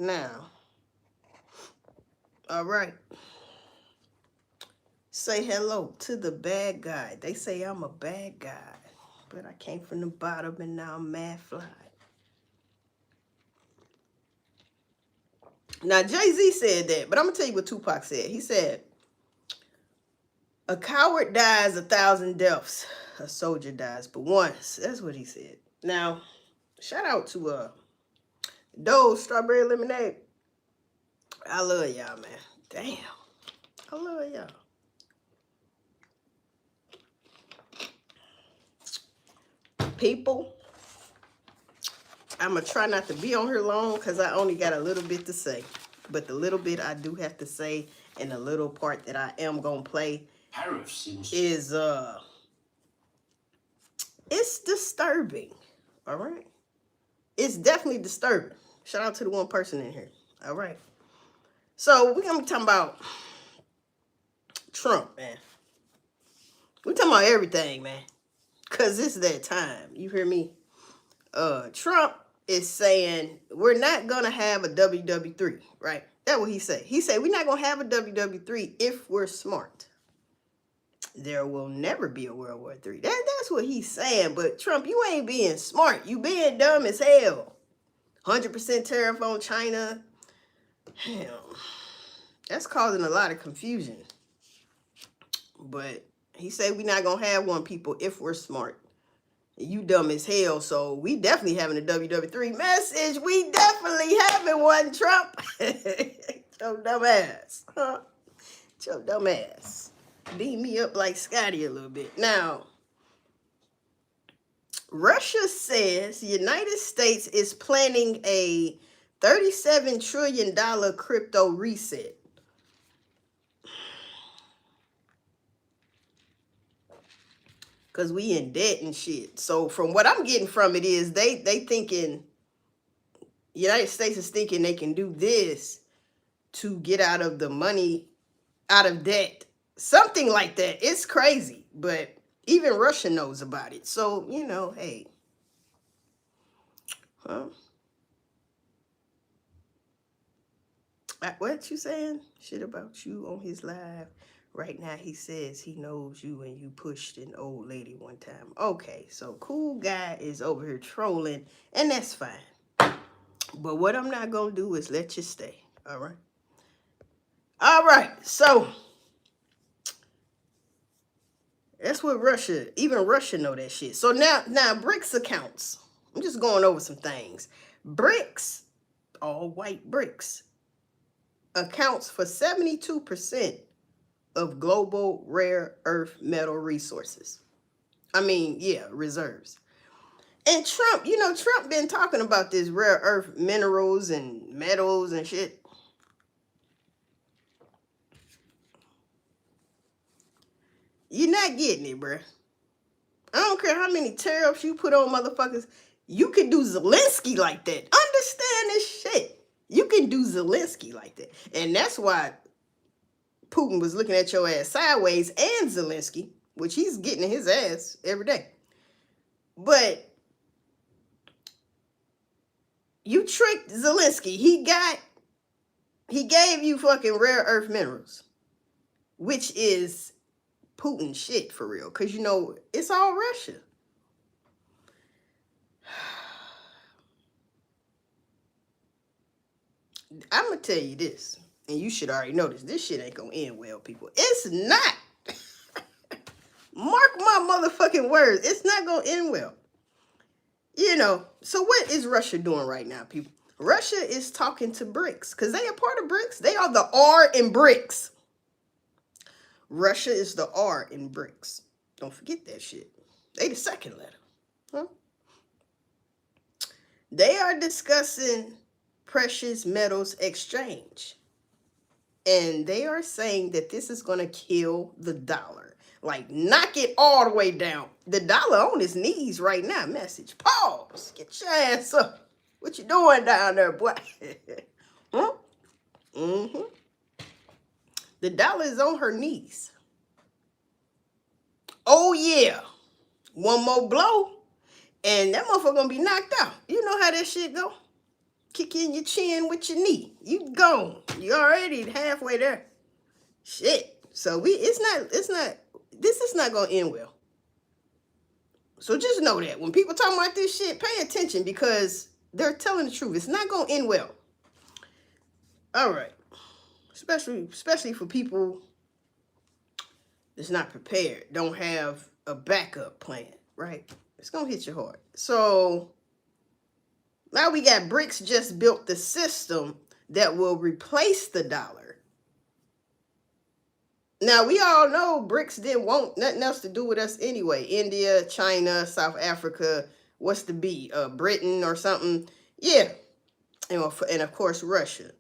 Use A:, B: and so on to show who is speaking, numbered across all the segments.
A: Now, all right. Say hello to the bad guy. They say I'm a bad guy, but I came from the bottom and now I'm mad fly. Now, Jay-Z said that, but I'm going to tell you what Tupac said. He said, a coward dies 1,000 deaths. A soldier dies but once. That's what he said. Now, shout out to Doe's Strawberry Lemonade. I love y'all, man. Damn. I love y'all. People, I'm going to try not to be on here long because I only got a little bit to say. But the little bit I do have to say and the little part that I am going to play is, it's disturbing. All right? It's definitely disturbing. Shout out to the one person in here. All right. So we're going to be talking about Trump, man. We're talking about everything, man. Because it's that time. You hear me? Trump is saying we're not going to have a WW3, right? That's what he said. He said we're not going to have a WW3 if we're smart. There will never be a World War III. That's what he's saying. But Trump, you ain't being smart. You being dumb as hell. 100% tariff on China. Damn. That's causing a lot of confusion. But he said we're not going to have one, people, if we're smart. You dumb as hell, so we definitely having a WW3 message. We definitely having one, Trump. Your dumb ass. Huh? Your dumb ass. Beat me up like Scotty a little bit. Now, Russia says the United States is planning a $37 trillion crypto reset. Because we in debt and shit. So from what I'm getting from it is they thinking, United States is thinking they can do this to get out of the money, out of debt. Something like that. It's crazy. But even Russia knows about it. So, you know, hey. Huh? What you saying? Shit about you on his live. Right now, he says he knows you and you pushed an old lady one time. Okay, so cool guy is over here trolling, and that's fine. But what I'm not going to do is let you stay, all right? All right, so that's what Russia, even Russia know that shit. So now BRICS accounts. I'm just going over some things. BRICS, all white BRICS, accounts for 72% of global rare earth metal resources. I mean, yeah, reserves. And Trump, you know, Trump been talking about this rare earth minerals and metals and shit. You're not getting it, bruh. I don't care how many tariffs you put on motherfuckers. You can do Zelensky like that. Understand this shit. You can do Zelensky like that. And that's why Putin was looking at your ass sideways, and Zelensky, which he's getting in his ass every day. But you tricked Zelensky. He gave you fucking rare earth minerals, which is Putin shit for real. Because, you know, it's all Russia. I'm going to tell you this, and you should already know this. This shit ain't going to end well, people. It's not. Mark my motherfucking words. It's not going to end well. You know, so what is Russia doing right now, people? Russia is talking to BRICS because they are part of BRICS. They are the R in BRICS. Russia is the R in BRICS. Don't forget that shit. They the second letter. Huh? They are discussing precious metals exchange. And they are saying that this is going to kill the dollar. Like, knock it all the way down. The dollar on his knees right now. Message. Pause. Get your ass up. What you doing down there, boy? Huh? Mm-hmm. The dollar is on her knees. Oh, yeah. One more blow, and that motherfucker gonna be knocked out. You know how that shit go. kick in your chin with your knee. You gone. You already halfway there. Shit. So this is not gonna end well. So just know that when people talk about this shit, pay attention because they're telling the truth. It's not gonna end well. All right. Especially for people that's not prepared, don't have a backup plan, right? It's gonna hit you hard. So now we got BRICS just built the system that will replace the dollar. Now we all know BRICS didn't want nothing else to do with us anyway. India, China, South Africa, what's the B? Britain or something. Yeah. And of course Russia.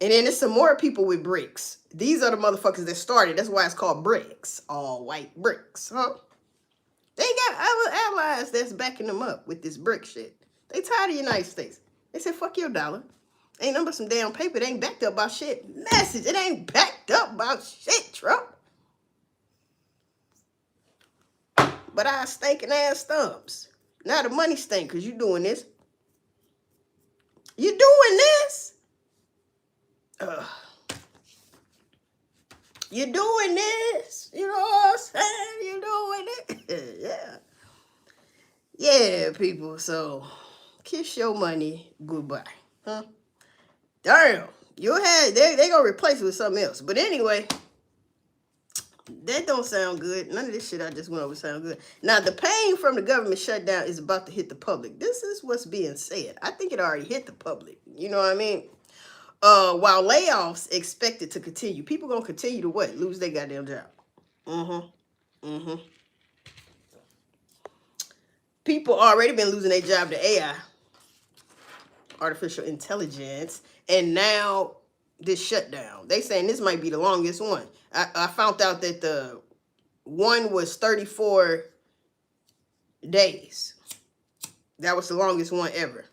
A: And then there's some more people with BRICS. These are the motherfuckers that started. That's why it's called BRICS. All white BRICS, huh? They got other allies that's backing them up with this BRIC shit. They tired of the United States. They said, fuck your dollar. Ain't nothing but some damn paper. It ain't backed up by shit. Message. It ain't backed up by shit, Trump. But I stinking ass thumbs. Now the money stink because you doing this. You doing this? You doing this? You know what I'm saying? You doing it? Yeah. Yeah, people. So, kiss your money goodbye. Huh? Damn. They gonna replace it with something else. But anyway, that don't sound good. None of this shit I just went over sound good. Now, the pain from the government shutdown is about to hit the public. This is what's being said. I think it already hit the public. You know what I mean? While layoffs expected to continue, people gonna continue to what? Lose their goddamn job. People already been losing their job to AI, artificial intelligence, and now this shutdown. They saying this might be the longest one. I found out that the one was 34 days. That was the longest one ever.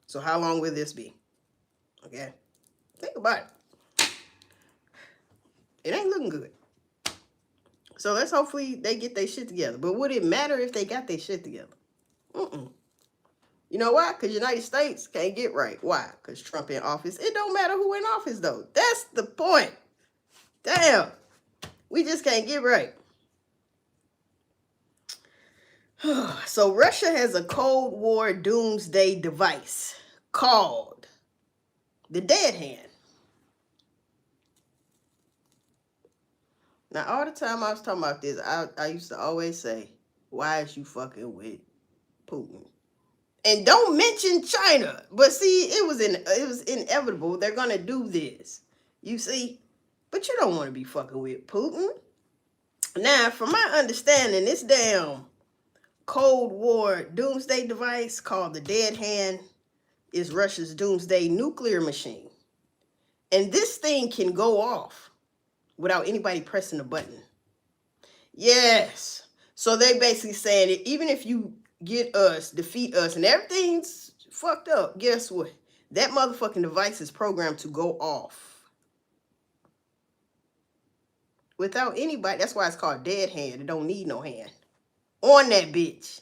A: So how long will this be? Okay, think about it. It ain't looking good. So let's hopefully they get their shit together. But would it matter if they got their shit together? You know why? Because United States can't get right. Why? Because Trump in office. It don't matter who in office, though. That's the point. Damn. We just can't get right. So Russia has a Cold War doomsday device called the dead hand. Now, all the time I was talking about this, I used to always say, why is you fucking with Putin? And don't mention China. But see, it was inevitable. They're going to do this. You see? But you don't want to be fucking with Putin. Now, from my understanding, this damn Cold War doomsday device called the dead hand is Russia's doomsday nuclear machine. And this thing can go off without anybody pressing a button. Yes. So they basically saying that even if you defeat us, and everything's fucked up, guess what? That motherfucking device is programmed to go off without anybody. That's why it's called dead hand. It don't need no hand on that bitch.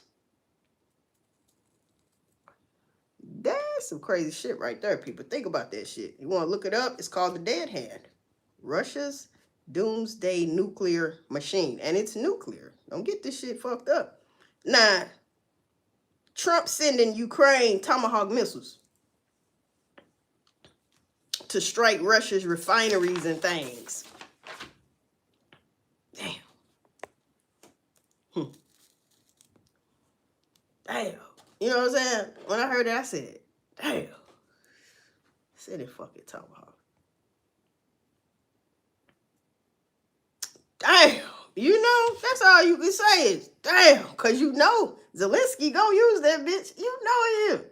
A: That's some crazy shit right there, people. Think about that shit. You want to look it up? It's called the dead hand. Russia's doomsday nuclear machine. And it's nuclear. Don't get this shit fucked up. Now, Trump sending Ukraine Tomahawk missiles to strike Russia's refineries and things. Damn. Damn. You know what I'm saying? When I heard that, I said, damn. Send it fucking Tomahawk. Damn. You know, that's all you can say is, damn. Because you know Zelensky gonna use that bitch. You know him.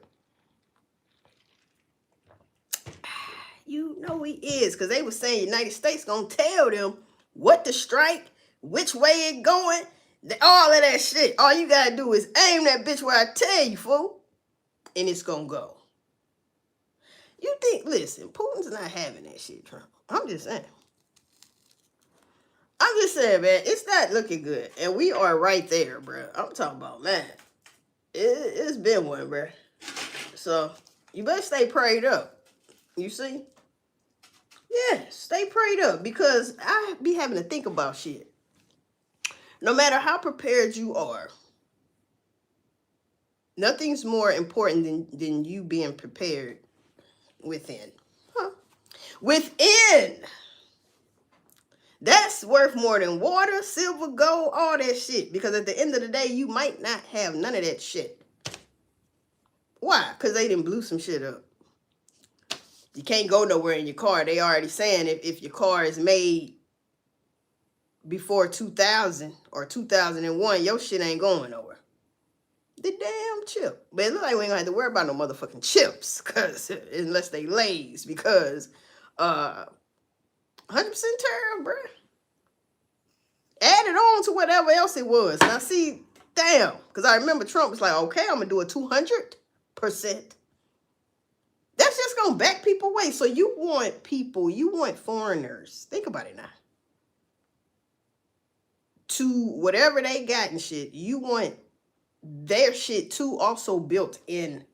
A: You know he is. Because they were saying United States gonna tell them what to strike, which way it going, all of that shit. All you gotta do is aim that bitch where I tell you, fool. And it's gonna go. You think, listen, Putin's not having that shit, Trump. I'm just saying. I'm just saying, man, it's not looking good. And we are right there, bro. I'm talking about, man. It's been one, bro. So, You better stay prayed up. You see? Yeah, stay prayed up because I be having to think about shit. No matter how prepared you are, nothing's more important than you being prepared within. Huh? Within. That's worth more than water, silver, gold, all that shit. Because at the end of the day, you might not have none of that shit. Why? Because they didn't blew some shit up. You can't go nowhere in your car. They already saying if your car is made before 2000 or 2001, your shit ain't going nowhere. The damn chip. But it look like we ain't gonna have to worry about no motherfucking chips, cause unless they lays, because 100% tariff, bruh. Add it on to whatever else it was. Now see, damn, because I remember Trump was like, okay, I'm gonna do a 200%. That's just gonna back people away. So you want people, you want foreigners. Think about it now. To whatever they got and shit, you want their shit too also built in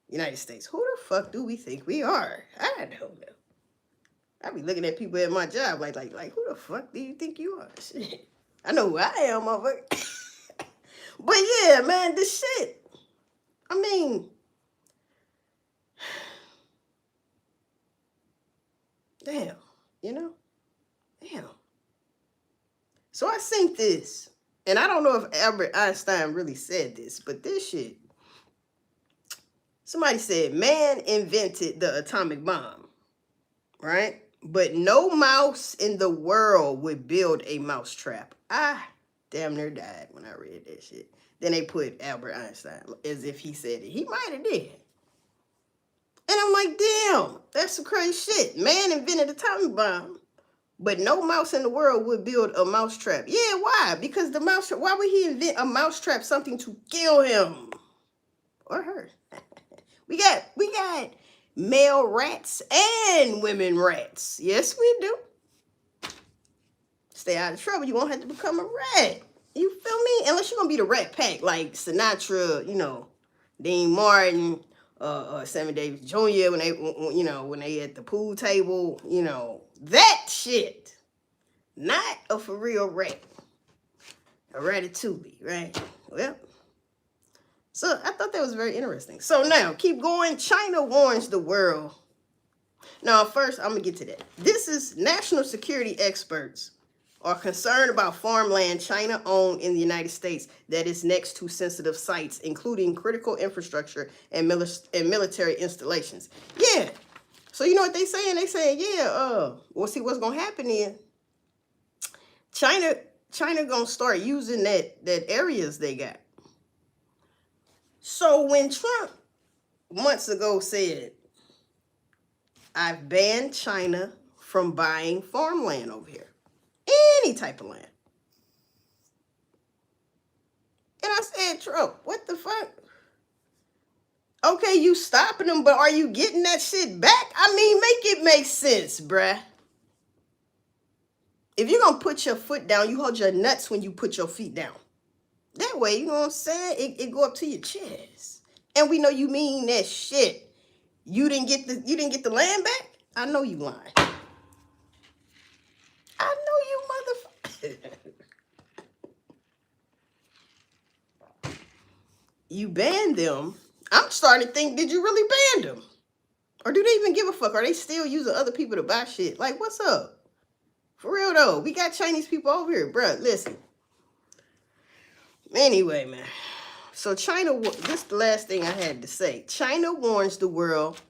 A: United States. Who the fuck do we think we are? I don't know. I be looking at people at my job like who the fuck do you think you are? Shit. I know who I am, motherfucker. But yeah, man, this shit. I mean, damn, you know? Damn. So I think this, and I don't know if Albert Einstein really said this, but this shit, somebody said, man invented the atomic bomb, right? But no mouse in the world would build a mouse trap. I damn near died when I read that shit. Then they put Albert Einstein as if he said it. He might have did. And I'm like, damn, that's some crazy shit. Man invented the atomic bomb, but no mouse in the world would build a mouse trap. Yeah, why? Because the mouse trap, why would he invent a mouse trap, something to kill him or her? We got male rats and women rats. Yes, we do. Stay out of trouble. You won't have to become a rat. You feel me? Unless you're gonna be the Rat Pack, like Sinatra, you know, Dean Martin, Sammy Davis Jr. when they at the pool table, you know, that shit. Not a for real rat. A ratatouille, right? Well, so I thought that was very interesting. So now, keep going. China warns the world. Now, first, I'm going to get to that. This is national security experts are concerned about farmland China owned in the United States that is next to sensitive sites, including critical infrastructure and military installations. Yeah. So you know what they saying? They saying, yeah, well, see, what's going to happen is China going to start using that areas they got. So when Trump months ago said, I've banned China from buying farmland over here. Any type of land. And I said, Trump, what the fuck? Okay, you stopping them, but are you getting that shit back? I mean, make it make sense, bruh. If you're going to put your foot down, you hold your nuts when you put your feet down. That way, you know what I'm saying? It go up to your chest. And we know you mean that shit. You didn't get the land back? I know you lying. I know you motherfucker. You banned them. I'm starting to think, did you really ban them? Or do they even give a fuck? Are they still using other people to buy shit? Like, what's up? For real though, we got Chinese people over here, bruh. Listen. Anyway, man. So China, this is the last thing I had to say. China warns the world,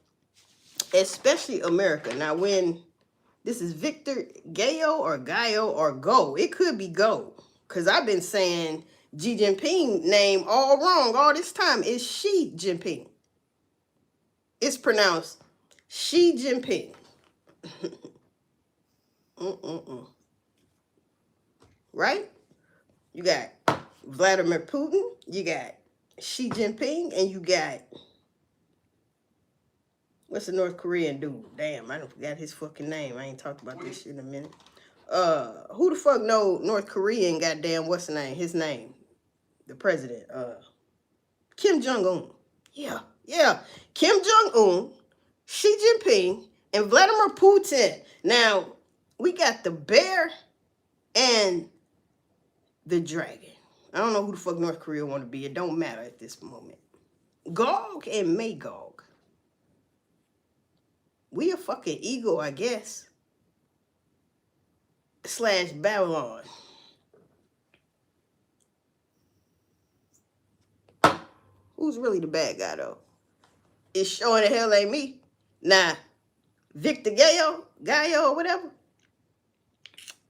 A: especially America. Now, when this is Victor Gayo or Go, it could be Go, because I've been saying Xi Jinping name all wrong all this time. It's Xi Jinping. It's pronounced Xi Jinping. Right? You got Vladimir Putin, you got Xi Jinping, and you got, what's the North Korean dude? Damn, I don't forgot his fucking name. I ain't talked about this shit in a minute. Who the fuck know North Korean goddamn what's the name? His name. The president. Kim Jong-un. Yeah. Yeah, Kim Jong-un, Xi Jinping, and Vladimir Putin. Now, we got the bear and the dragon. I don't know who the fuck North Korea want to be. It don't matter at this moment. Gog and Magog. We a fucking ego, I guess. / Babylon. Who's really the bad guy though? It sure the hell ain't me. Nah, Victor Gallo or whatever.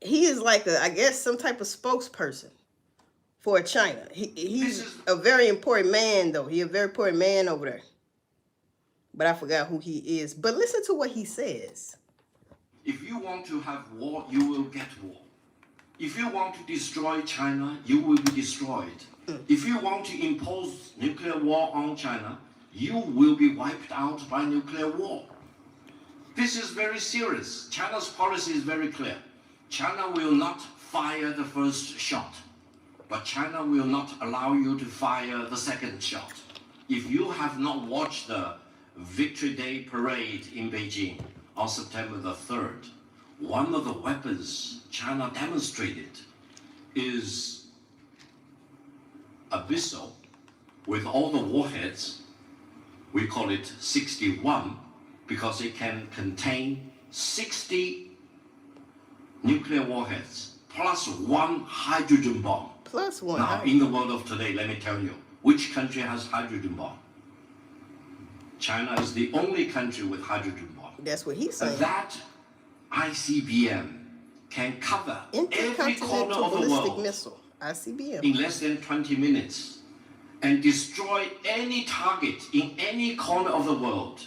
A: He is like I guess some type of spokesperson for China. He's a very important man though. He a very important man over there. But I forgot who he is. But listen to what he says.
B: If you want to have war, you will get war. If you want to destroy China, you will be destroyed. If you want to impose nuclear war on China, you will be wiped out by nuclear war. This is very serious. China's policy is very clear. China will not fire the first shot, but China will not allow you to fire the second shot. If you have not watched the Victory Day parade in Beijing on September the 3rd, one of the weapons China demonstrated is a missile with all the warheads. We call it 61 because it can contain 60 nuclear warheads plus one hydrogen bomb.
A: Plus one.
B: Now, in the world of today, let me tell you, which country has hydrogen bomb? China is the only country with hydrogen bomb.
A: That's what he's saying.
B: That ICBM can cover every corner of the world
A: missile, ICBM,
B: in less than 20 minutes and destroy any target in any corner of the world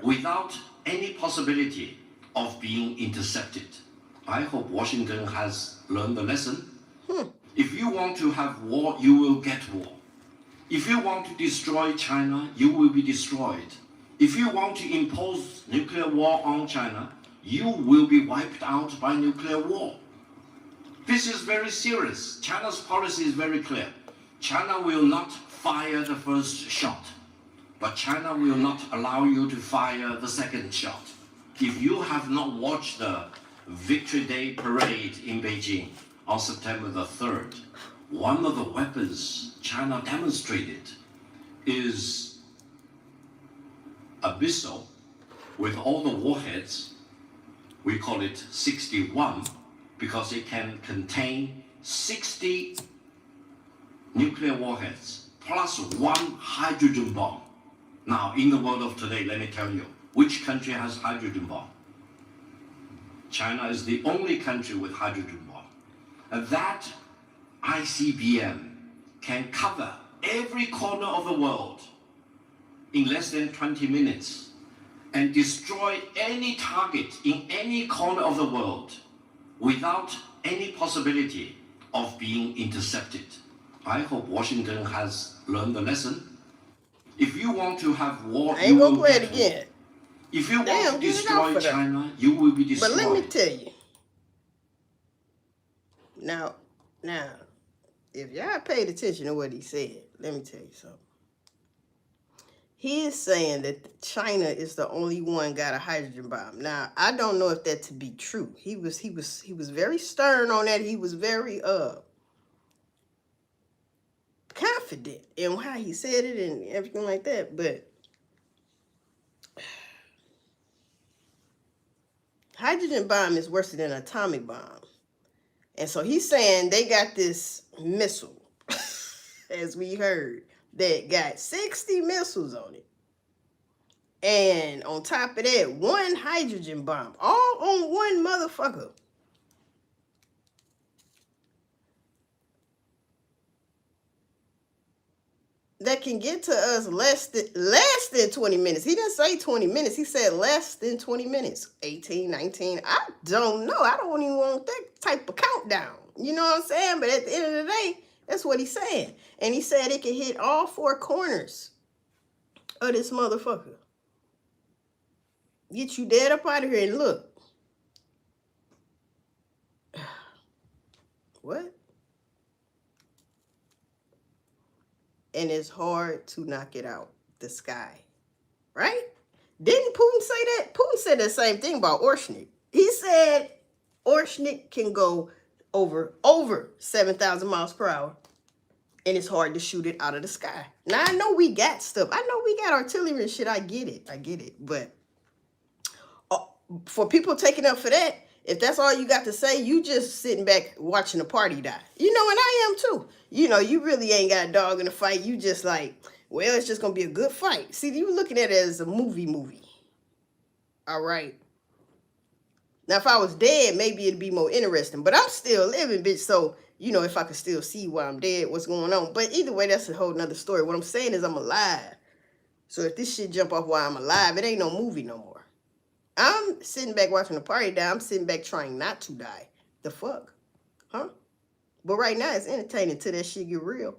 B: without any possibility of being intercepted. I hope Washington has learned the lesson. If you want to have war, you will get war. If you want to destroy China, you will be destroyed. If you want to impose nuclear war on China, you will be wiped out by nuclear war. This is very serious. China's policy is very clear. China will not fire the first shot, but China will not allow you to fire the second shot. If you have not watched the Victory Day parade in Beijing on September the 3rd, one of the weapons China demonstrated is a missile with all the warheads. We call it 61 because it can contain 60 nuclear warheads plus one hydrogen bomb. Now, in the world of today, let me tell you, which country has hydrogen bomb? China is the only country with hydrogen bomb. And that ICBM can cover every corner of the world in less than 20 minutes and destroy any target in any corner of the world without any possibility of being intercepted. I hope Washington has learned the lesson. If you want to have war,
A: I ain't gonna play it again.
B: If you want to destroy China, you will be destroyed.
A: But let me tell you. Now, if y'all paid attention to what he said, let me tell you something. He is saying that China is the only one got a hydrogen bomb. Now, I don't know if that to be true. He was very stern on that. He was very confident in how he said it and everything like that. But hydrogen bomb is worse than an atomic bomb. And so he's saying they got this missile, as we heard, that got 60 missiles on it. And on top of that, one hydrogen bomb, all on one motherfucker. That can get to us less than 20 minutes. He didn't say 20 minutes. He said less than 20 minutes. 18, 19. I don't know. I don't even want that type of countdown. You know what I'm saying? But at the end of the day, that's what he's saying. And he said it can hit all four corners of this motherfucker. Get you dead up out of here and look. What? And it's hard to knock it out. the sky, right? Didn't Putin say that? Putin said the same thing about Orshnik. He said Orshnik can go over 7,000 miles per hour, and it's hard to shoot it out of the sky. Now, I know we got stuff. I know we got artillery and shit. I get it. But for people taking up for that, if that's all you got to say, you just sitting back watching the party die. You know, and I am too. You know, you really ain't got a dog in the fight. You just like, well, it's just going to be a good fight. See, you looking at it as a movie. All right. Now, if I was dead, maybe it'd be more interesting. But I'm still living, bitch. So, you know, if I could still see why I'm dead, what's going on. But either way, that's a whole nother story. What I'm saying is I'm alive. So if this shit jump off while I'm alive, it ain't no movie no more. I'm sitting back watching the party die. I'm sitting back trying not to die. The fuck? Huh? But right now, it's entertaining till that shit get real.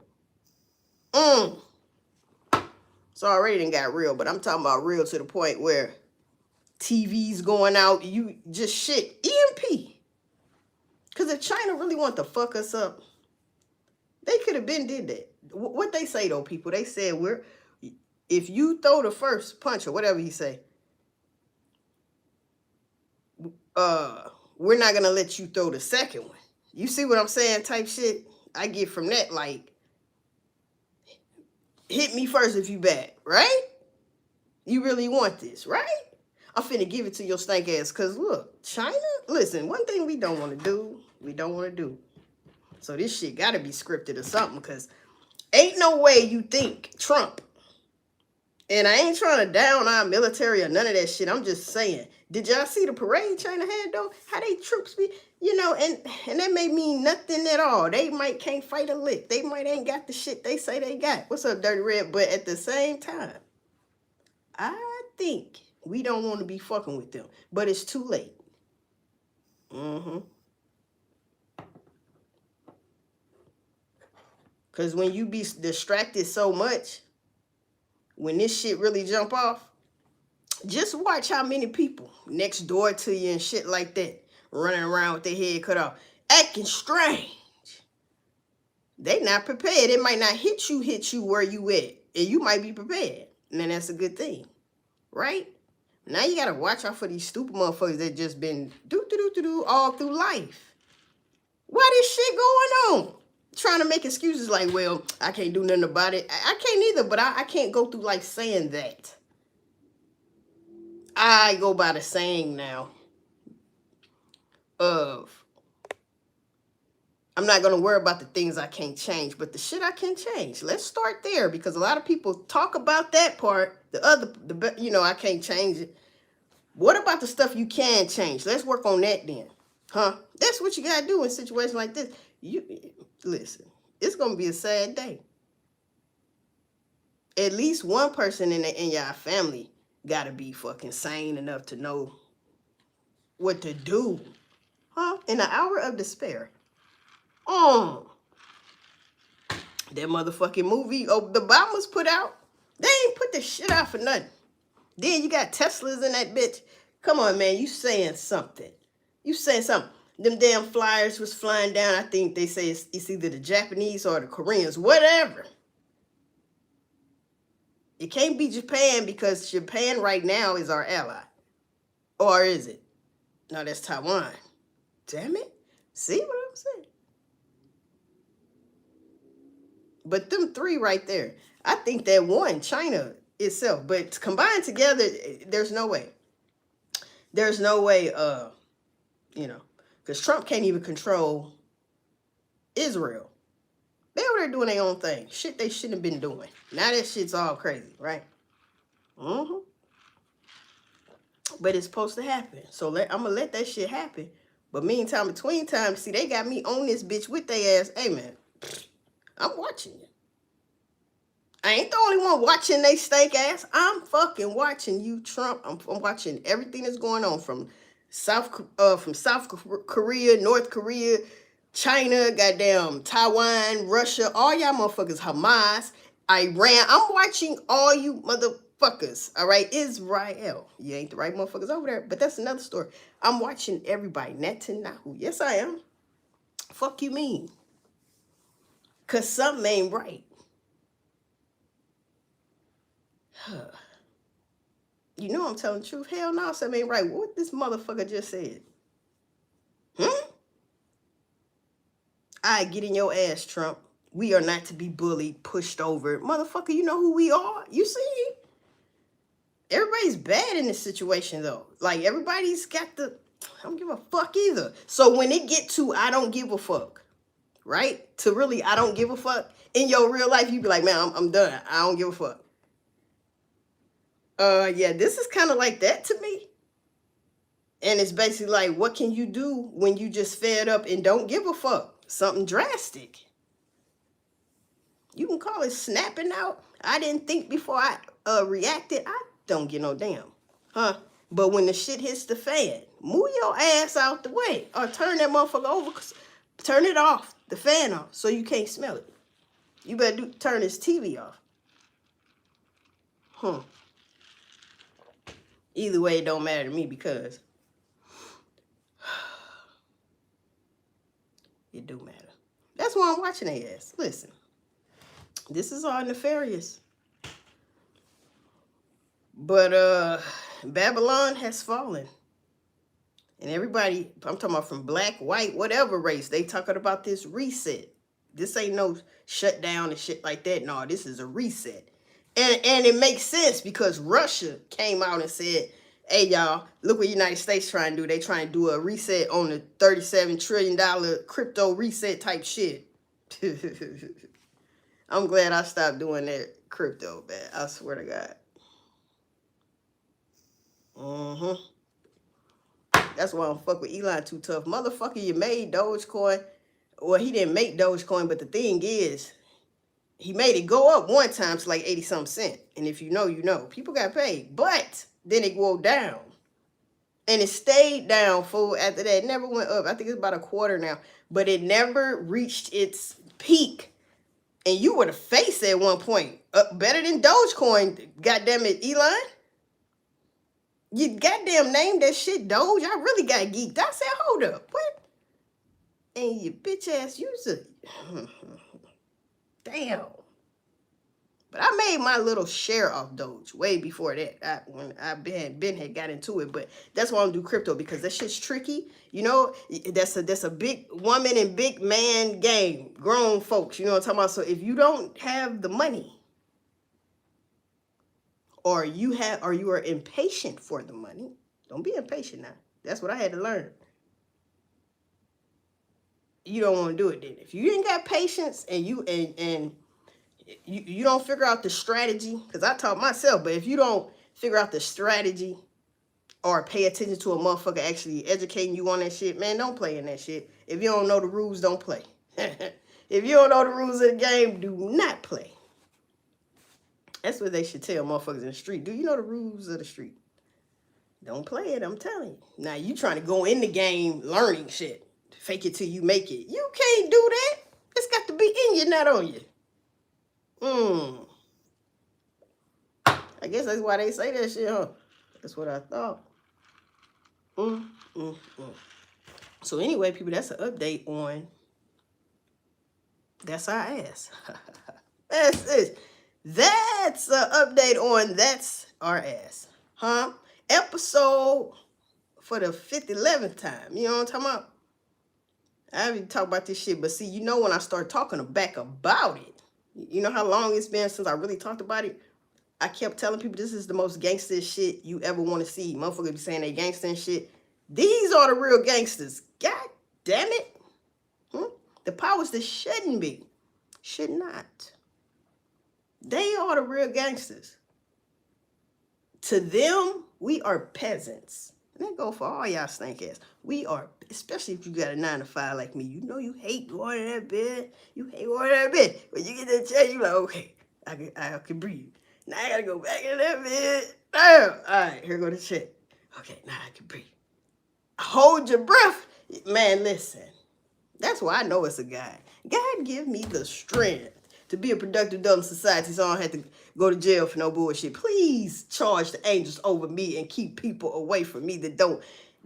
A: It's already done got real, but I'm talking about real to the point where TV's going out, you just shit. EMP. Because if China really want to fuck us up, they could have been did that. What they say, though, people, they said, if you throw the first punch or whatever he say, we're not gonna let you throw the second one. You see what I'm saying? Type shit I get from that, like, hit me first if you bad, right? You really want this, right? I'm finna give it to your stank ass, cause look, China, listen, one thing we don't want to do. So this shit gotta be scripted or something, cause ain't no way you think Trump, and I ain't trying to down our military or none of that shit. I'm just saying, did y'all see the parade China had though? How they troops be, you know, and that may mean nothing at all. They might can't fight a lick. They might ain't got the shit they say they got. What's up, Dirty Red? But at the same time, I think we don't want to be fucking with them. But it's too late. Because when you be distracted so much, when this shit really jump off, just watch how many people next door to you and shit like that running around with their head cut off, acting strange. They not prepared. It might not hit you where you at, and you might be prepared. And then that's a good thing, right? Now you gotta watch out for these stupid motherfuckers that just been do all through life. Why this shit going on? Trying to make excuses like, well, I can't do nothing about it. I can't either, but I can't go through life saying that. I go by the saying now of, I'm not going to worry about the things I can't change, but the shit I can change. Let's start there, because a lot of people talk about that part. You know, I can't change it. What about the stuff you can change? Let's work on that then. Huh? That's what you got to do in situations like this. Listen, it's going to be a sad day. At least one person in your family got to be fucking sane enough to know what to do. Huh? In the hour of despair. That motherfucking movie the Obamas put out, they ain't put the shit out for nothing. Then you got Teslas in that bitch. Come on, man, you saying something. Them damn flyers was flying down. I think they say it's either the Japanese or the Koreans, whatever. It can't be Japan, because Japan right now is our ally. Or is it? No, that's Taiwan. Damn it. See what I'm saying? But them three right there, I think that won China itself. But combined together, there's no way. There's no way, you know, because Trump can't even control Israel. They over there doing their own thing. Shit they shouldn't have been doing. Now that shit's all crazy, right? But it's supposed to happen. So I'm going to let that shit happen. But meantime, between times, see, they got me on this bitch with their ass. Hey, man, I'm watching you. I ain't the only one watching they stank ass. I'm fucking watching you, Trump. I'm watching everything that's going on from South Korea, North Korea, China, goddamn Taiwan, Russia, all y'all motherfuckers, Hamas, Iran. I'm watching all you motherfuckers, all right? Israel. You ain't the right motherfuckers over there, but that's another story. I'm watching everybody. Netanyahu. Yes, I am. Fuck you mean? Because something ain't right. You know I'm telling the truth. Hell no, something ain't right. What this motherfucker just said? I get in your ass, Trump. We are not to be bullied, pushed over. Motherfucker, you know who we are? You see? Everybody's bad in this situation, though. Like, everybody's got the, I don't give a fuck either. So when it get to I don't give a fuck, right? To really I don't give a fuck, in your real life, you be like, man, I'm done. I don't give a fuck. Yeah, this is kind of like that to me. And it's basically like, what can you do when you just fed up and don't give a fuck? Something drastic. You can call it snapping out. I didn't think before I reacted. I don't get no damn. Huh? But when the shit hits the fan, move your ass out the way. Or turn that motherfucker over. Turn it off. The fan off. So you can't smell it. You better turn this TV off. Either way, it don't matter to me because it do matter. That's why I'm watching their ass. Listen. This is all nefarious. But Babylon has fallen. And everybody, I'm talking about from black, white, whatever race, they talking about this reset. This ain't no shutdown and shit like that. No, this is a reset. And it makes sense because Russia came out and said, hey, y'all, look what the United States trying to do. They trying to do a reset on the $37 trillion crypto reset type shit. I'm glad I stopped doing that crypto, man. I swear to God. That's why I don't fuck with Elon too tough. Motherfucker, you made Dogecoin. Well, he didn't make Dogecoin, but the thing is, he made it go up one time to like 80-something cents. And if you know, you know. People got paid. But then it went down. And it stayed down, fool, after that. It never went up. I think it's about a quarter now. But it never reached its peak. And you were the face at one point. Better than Dogecoin, goddamn it, Elon. You goddamn named that shit Doge. I really got geeked. I said, hold up. What? And you bitch ass user. Damn. But I made my little share off Doge way before that. When I Ben had got into it. But that's why I don't do crypto, because that shit's tricky. You know, that's a big woman and big man game. Grown folks, you know what I'm talking about? So if you don't have the money, or you are impatient for the money, don't be impatient now. That's what I had to learn. You don't want to do it then. If you ain't got patience and you don't figure out the strategy, because I taught myself, but if you don't figure out the strategy or pay attention to a motherfucker actually educating you on that shit, man, don't play in that shit. If you don't know the rules, don't play. If you don't know the rules of the game, do not play. That's what they should tell motherfuckers in the street. Do you know the rules of the street? Don't play it, I'm telling you. Now, you trying to go in the game learning shit. Fake it till you make it. You can't do that. It's got to be in you, not on you. I guess that's why they say that shit, huh? That's what I thought. So anyway, people, that's an update on That's Our Ass. That's an update on That's Our Ass. Huh? Episode for the 11th time. You know what I'm talking about? I haven't talked about this shit, but see, you know when I start talking back about it, you know how long it's been since I really talked about it? I kept telling people this is the most gangster shit you ever want to see. Motherfuckers be saying they gangster and shit. These are the real gangsters. God damn it. The powers that shouldn't be. Should not. They are the real gangsters. To them, we are peasants. And that go for all y'all stank ass. We are, especially if you got a 9-to-5 like me. You know you hate going to that bed. You hate going to that bed. When you get that check, you like, okay, I can breathe. Now I gotta go back in that bed. Damn. All right, here go the check. Okay, now I can breathe. Hold your breath. Man, listen. That's why I know it's a God. God give me the strength to be a productive adult in society so I don't have to go to jail for no bullshit. Please charge the angels over me and keep people away from me that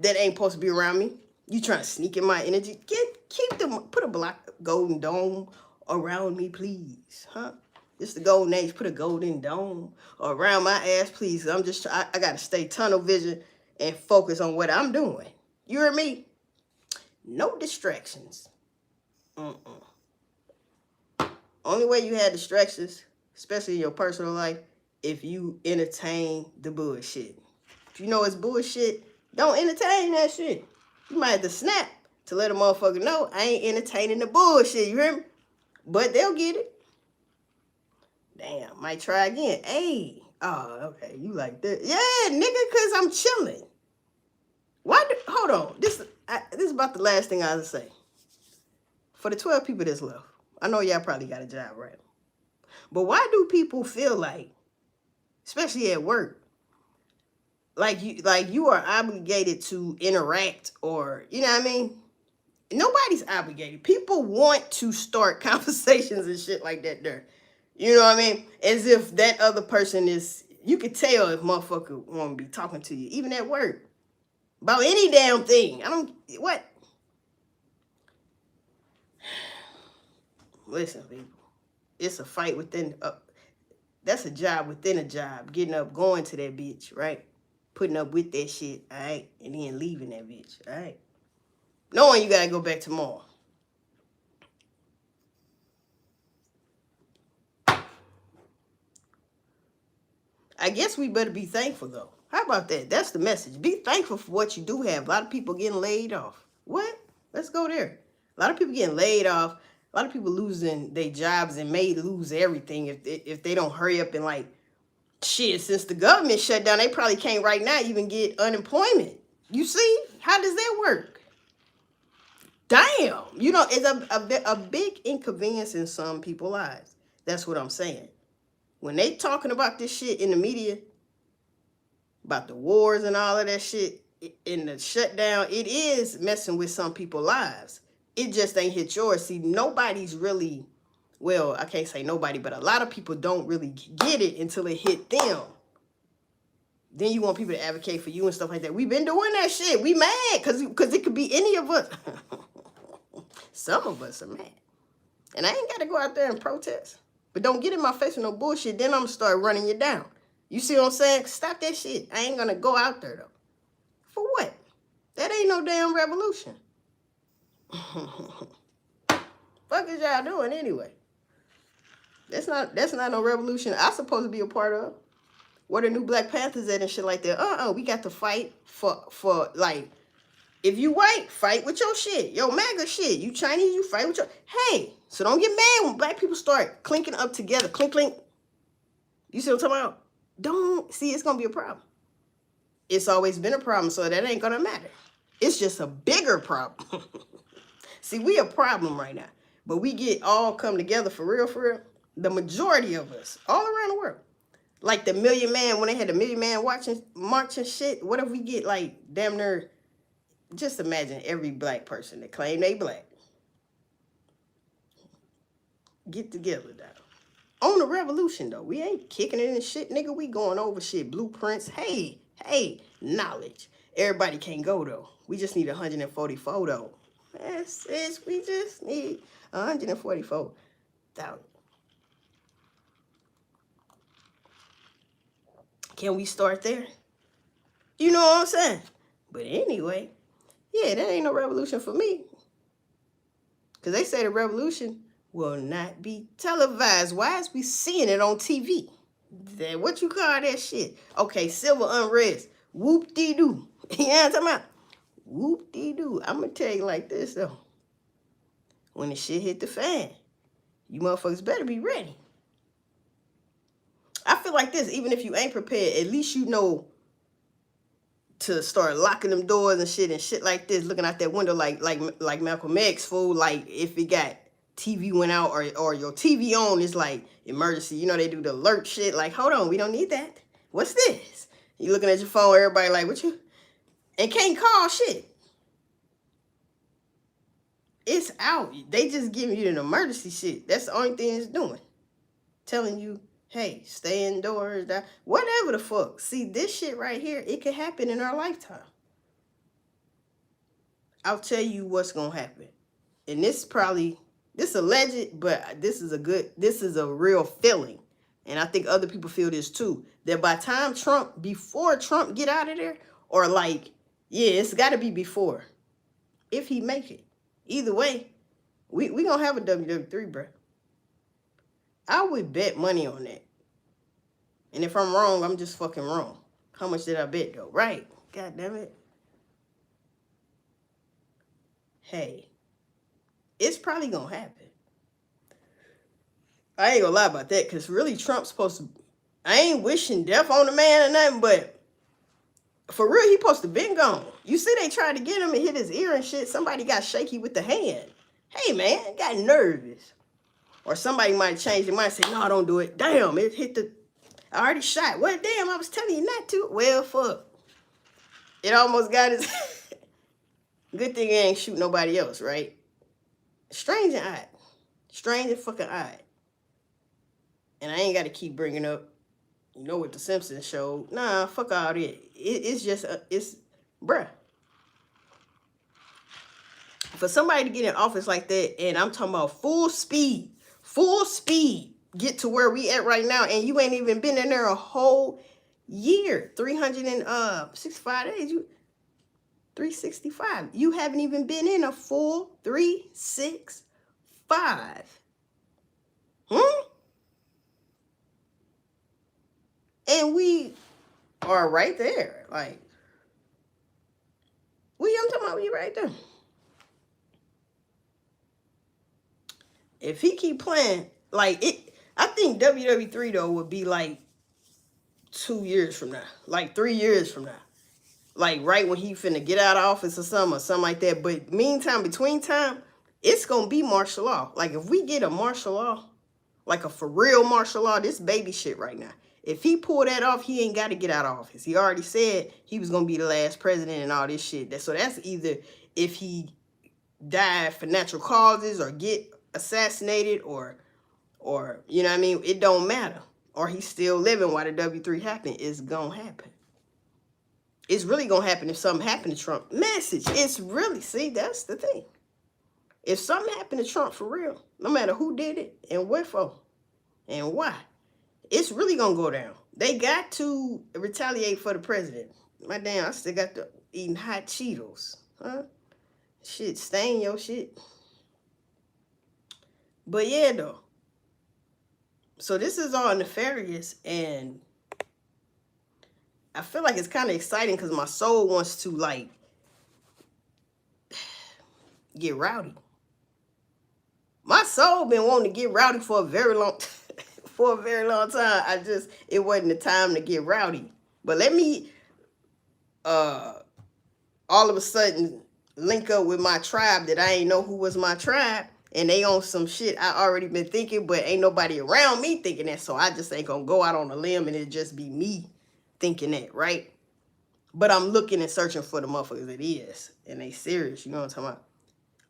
A: ain't supposed to be around me. You trying to sneak in my energy? Keep them, put a black golden dome around me, please. Huh? It's the golden age. Put a golden dome around my ass, please. I got to stay tunnel vision and focus on what I'm doing. You hear me? No distractions. Only way you had distractions, especially in your personal life, if you entertain the bullshit. If you know it's bullshit, don't entertain that shit. You might have to snap to let a motherfucker know I ain't entertaining the bullshit. You hear me? But they'll get it. Damn, might try again. Hey, oh, okay, you like that? Yeah, nigga, cause I'm chilling. Hold on, this is about the last thing I'll say. For the 12 people that's left, I know y'all probably got a job, right? But why do people feel like, especially at work, like you are obligated to interact, or you know what I mean? Nobody's obligated. People want to start conversations and shit like that there. You know what I mean? As if that other person is, you could tell if motherfucker want to be talking to you, even at work. About any damn thing. What? Listen, people. It's a fight within, that's a job within a job. Getting up, going to that bitch, right? Putting up with that shit, all right? And then leaving that bitch, all right? Knowing you got to go back tomorrow. I guess we better be thankful, though. How about that? That's the message. Be thankful for what you do have. A lot of people getting laid off. What? Let's go there. A lot of people getting laid off. A lot of people losing their jobs and may lose everything if they don't hurry up and like, shit, since the government shut down, they probably can't right now even get unemployment. You see? How does that work? Damn. You know, it's a big inconvenience in some people's lives. That's what I'm saying. When they talking about this shit in the media, about the wars and all of that shit, in the shutdown, it is messing with some people's lives. It just ain't hit yours. See, nobody's really, well, I can't say nobody, but a lot of people don't really get it until it hit them. Then you want people to advocate for you and stuff like that. We've been doing that shit. We mad because it could be any of us. Some of us are mad. And I ain't got to go out there and protest. But don't get in my face with no bullshit. Then I'm going to start running you down. You see what I'm saying? Stop that shit. I ain't going to go out there, though. For what? That ain't no damn revolution. Fuck is y'all doing anyway? That's not no revolution I'm supposed to be a part of. Where the new Black Panthers at and shit like that. We got to fight for like, if you white, fight with your shit. Yo, MAGA shit. You Chinese, you fight with your... Hey, so don't get mad when black people start clinking up together. Clink, clink. You see what I'm talking about? Don't... See, it's going to be a problem. It's always been a problem, so that ain't going to matter. It's just a bigger problem. See, we a problem right now. But we get all come together for real. The majority of us, all around the world. Like the Million Man, when they had the Million Man marching shit. What if we get like damn near... Just imagine every black person that claim they black. Get together, though. On the revolution, though. We ain't kicking it and shit, nigga. We going over shit. Blueprints. Hey, knowledge. Everybody can't go, though. We just need 144, though. We just need 144,000. Can we start there? You know what I'm saying? But anyway... Yeah, that ain't no revolution for me. Because they say the revolution will not be televised. Why is we seeing it on TV? What you call that shit? Okay, civil unrest. Whoop-dee-doo. You know what I'm talking about? Whoop-dee-doo. I'm going to tell you like this, though. When the shit hit the fan, you motherfuckers better be ready. I feel like this, even if you ain't prepared, at least you know to start locking them doors and shit like this, looking out that window like Malcolm X, fool. Like if it got TV went out or your TV on is like emergency. You know they do the alert shit. Like hold on, we don't need that. What's this? You looking at your phone, everybody like what you? And can't call shit. It's out. They just giving you an emergency shit. That's the only thing it's doing. Telling you, hey, stay indoors, whatever the fuck. See, this shit right here, it could happen in our lifetime. I'll tell you what's going to happen. And this probably This alleged, but this is a real feeling. And I think other people feel this too. That by time before Trump get out of there, or like, yeah, it's got to be before. If he make it. Either way, we going to have a WWE, bro. I would bet money on that. And if I'm wrong, I'm just fucking wrong. How much did I bet, though? Right. God damn it. Hey. It's probably going to happen. I ain't gonna lie about that, because really Trump's supposed to... I ain't wishing death on the man or nothing, but for real, he supposed to been gone. You see they tried to get him and hit his ear and shit. Somebody got shaky with the hand. Hey, man, got nervous. Or somebody might have changed their mind and say, no, don't do it. Damn, it hit the... I already shot. Well, damn, I was telling you not to. Well, fuck. It almost got his... Good thing it ain't shoot nobody else, right? Strange and odd. Strange and fucking odd. And I ain't got to keep bringing up, you know what the Simpsons showed. Nah, fuck all that. It's just, bruh. For somebody to get in office like that, and I'm talking about full speed, get to where we at right now, and you ain't even been in there a whole year, 365 days, 365. You haven't even been in a full 365. And we are right there. Like, I'm talking about you right there. If he keep playing, like, I think WWE though would be like 2 years from now. Like 3 years from now. Like right when he finna get out of office or something like that. But meantime, between time, it's gonna be martial law. Like if we get a martial law, like a for real martial law, this baby shit right now. If he pull that off, he ain't got to get out of office. He already said he was going to be the last president and all this shit. So that's either if he died for natural causes or get assassinated or you know what I mean? It don't matter. Or he's still living while the W3 happen. It's going to happen. It's really going to happen if something happened to Trump. Message. It's really, see, that's the thing. If something happened to Trump for real, no matter who did it and what for and why, it's really gonna go down. They got to retaliate for the president. My damn, I still got to eating hot Cheetos. Huh? Shit, stain your shit. But yeah, though. So this is all nefarious, and I feel like it's kind of exciting because my soul wants to, like, get rowdy. My soul been wanting to get rowdy for a very long time. For a very long time. It wasn't the time to get rowdy. But let me all of a sudden link up with my tribe that I ain't know who was my tribe, and they on some shit I already been thinking, but ain't nobody around me thinking that, so I just ain't gonna go out on a limb and it just be me thinking that, right? But I'm looking and searching for the motherfuckers that is, and they serious, you know what I'm talking about?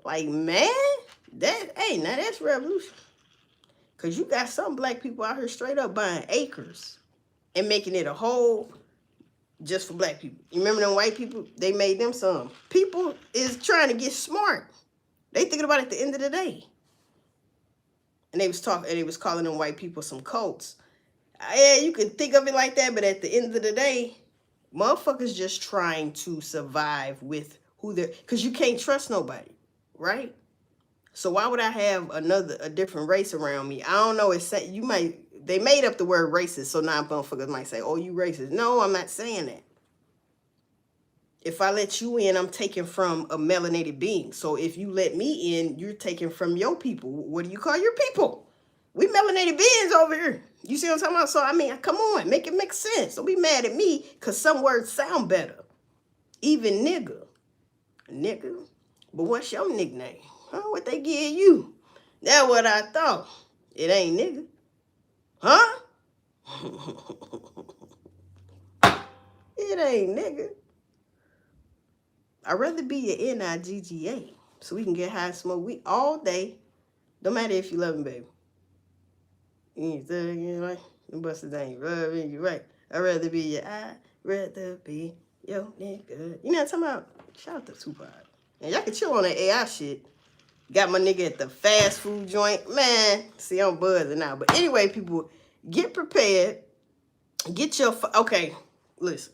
A: Like, man, now that's revolution. Because you got some black people out here straight up buying acres and making it a whole just for black people. You remember them white people? They made them some. People is trying to get smart. They thinking about it at the end of the day. And they was calling them white people some cults. Yeah, you can think of it like that, but at the end of the day, motherfuckers just trying to survive with who they're... Because you can't trust nobody, right? So why would I have a different race around me? I don't know. They made up the word racist, so now motherfuckers might say, oh, you racist. No, I'm not saying that. If I let you in, I'm taking from a melanated being. So if you let me in, you're taking from your people. What do you call your people? We melanated beings over here. You see what I'm talking about? So, I mean, come on, make it make sense. Don't be mad at me because some words sound better. Even nigga. Nigga. But what's your nickname? Huh? What they give you? That's what I thought. It ain't nigga. Huh? It ain't nigga. I'd rather be your N-I-G-G-A so we can get high and smoke weed all day. Don't matter if you love him, baby. You ain't thugging, right? You busted down your loving, you right. I'd rather be your nigga. You know what I'm talking about? Shout out to Tupac. And y'all can chill on that AI shit. Got my nigga at the fast food joint. Man, see, I'm buzzing now. But anyway, people, get prepared. Get your, okay, listen.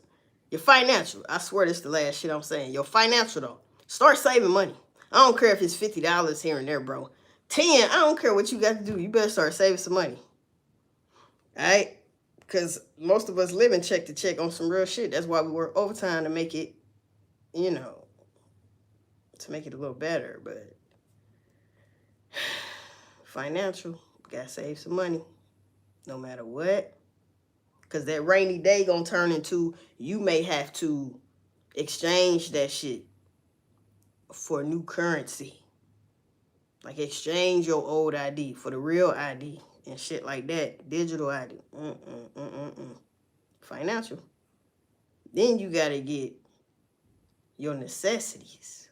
A: Your financial. I swear this is the last shit I'm saying. Your financial, though. Start saving money. I don't care if it's $50 here and there, bro. 10, I don't care what you got to do. You better start saving some money. All right? Because most of us living check to check on some real shit. That's why we work overtime to make it, you know, to make it a little better. But financial, gotta save some money no matter what, because that rainy day gonna turn into you may have to exchange that shit for new currency, like exchange your old ID for the real ID and shit like that, digital ID. Financial. Then you gotta get your necessities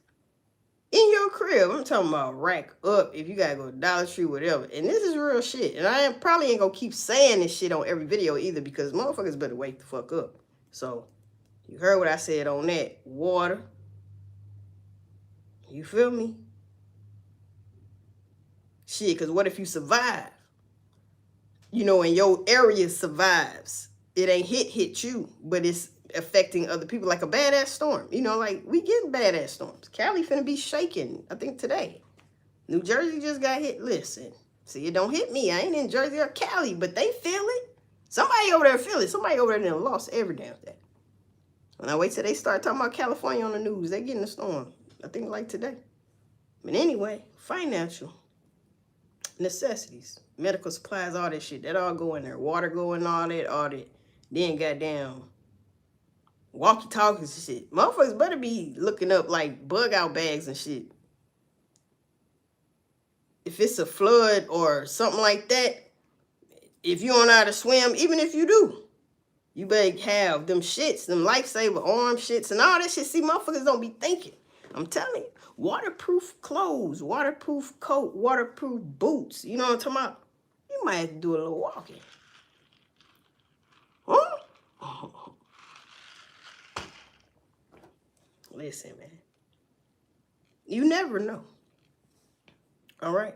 A: in your crib. I'm talking about rack up if you gotta go to Dollar Tree, whatever. And this is real shit. And I probably ain't gonna keep saying this shit on every video either, because motherfuckers better wake the fuck up. So, you heard what I said on that. Water. You feel me? Shit, because what if you survive? You know, and your area survives. It ain't hit you, but it's affecting other people like a badass storm. You know, like we getting badass storms. Cali finna be shaking, I think today. New Jersey just got hit. Listen, see, it don't hit me. I ain't in Jersey or Cali, but they feel it. Somebody over there feel it. Somebody over there done lost every damn thing. When I wait till they start talking about California on the news, they getting a storm. I think like today. But anyway, financial necessities, medical supplies, all that shit, that all go in there. Water go in all that. Then goddamn walkie-talkies and shit. Motherfuckers better be looking up like bug out bags and shit. If it's a flood or something like that, if you don't know how to swim, even if you do, you better have them shits, them lifesaver arm shits and all that shit. See, motherfuckers don't be thinking. I'm telling you, waterproof clothes, waterproof coat, waterproof boots. You know what I'm talking about? You might have to do a little walking. Huh? Listen, man. You never know. All right?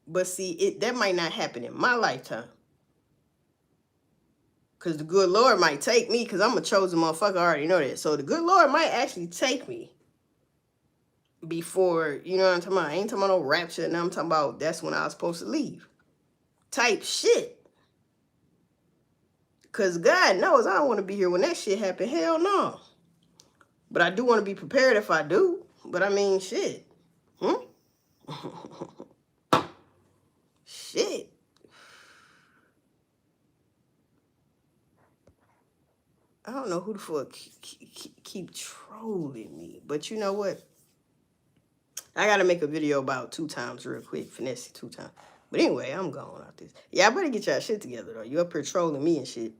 A: But see, that might not happen in my lifetime. Because the good Lord might take me, because I'm a chosen motherfucker. I already know that. So the good Lord might actually take me before, you know what I'm talking about? I ain't talking about no rapture. Now I'm talking about that's when I was supposed to leave. Type shit. Because God knows I don't want to be here when that shit happen. Hell no. But I do want to be prepared if I do. But I mean, shit. Shit. I don't know who the fuck keep trolling me. But you know what? I got to make a video about 2 times real quick. Finesse 2 times. But anyway, I'm going out this. Yeah, I better get y'all shit together, though. You up here trolling me and shit.